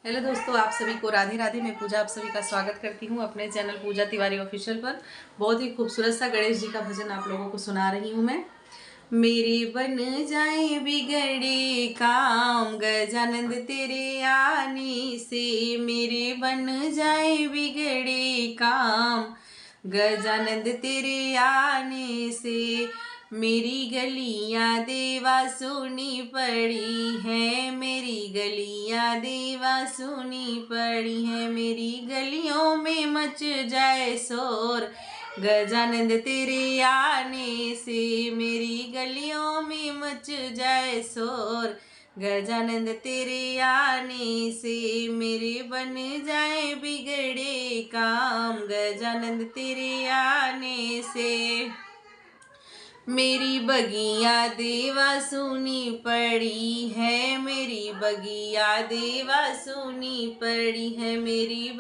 Hello दोस्तों, आप सभी को राधे राधे। मैं पूजा आप सभी का स्वागत करती हूँ अपने चैनल पूजा तिवारी ऑफिशियल पर। बहुत ही खूबसूरत सा गणेश जी का भजन आप लोगों को सुना रही हूँ मैं। मेरे बन जाए बिगड़े काम गजानंद तेरे आने से, मेरे बन जाए बिगड़े काम गजानंद तेरे आने से। मेरी गलियां देवा सुनी पड़ी है, मेरी गलियां देवा सुनी पड़ी है। मेरी गलियों में मच जाए शोर गजानंद तेरे आने से, मेरी गलियों में मच जाए शोर गजानंद तेरे आने से। मेरे बन जाए बिगड़े काम गजानंद तेरे आने से। मेरी बगिया देवा सुनी पड़ी है, मेरी बगिया देवा सुनी पड़ी है। मेरी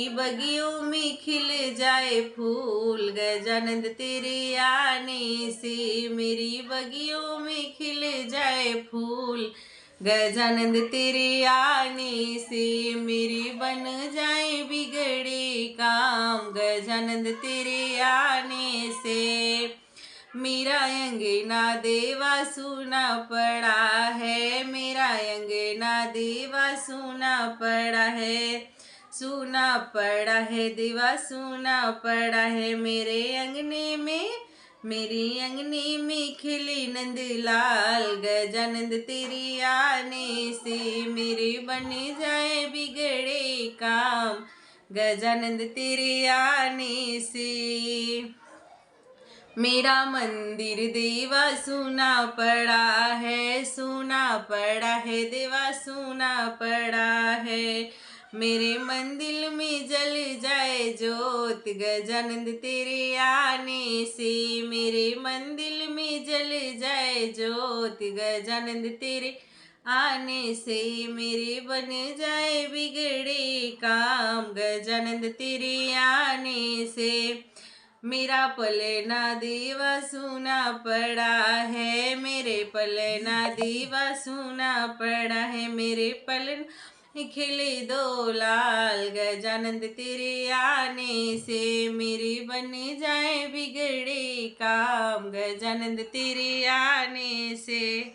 बगियों में खिल जाए फूल गजानंद तेरे आने से, मेरी बगियों में खिल जाए फूल गजानंद तेरे आने से। मेरी बन जाए बिगड़े काम गजानंद तेरे आने से। मेरा अंगना देवा सुना पड़ा है, मेरा अंगना देवा सुना पड़ा है, सुना पड़ा है देवा सुना पड़ा है। मेरे अंगने में खिले नंदलाल गजानंद तेरे आने से, मेरे बन जाए बिगड़े काम गजानंद तेरे आने से। मेरा मंदिर देवा सुना पड़ा है, सुना पड़ा है देवा सुना पड़ा है। मेरे मंदिर में जल जाए ज्योत गजानंद तेरे आने से, मेरे मंदिर में जल जाए ज्योत गजानंद तेरे आने से। मेरे बन जाए बिगड़े काम गजानंद तेरे आने से। मेरा पलना देवा सुना पड़ा है, मेरे पलना देवा सुना पड़ा है। मेरे पलन खिले दो लाल गजानंद तेरे आने से, मेरे बन जाए बिगड़े काम गजानंद तेरे आने से।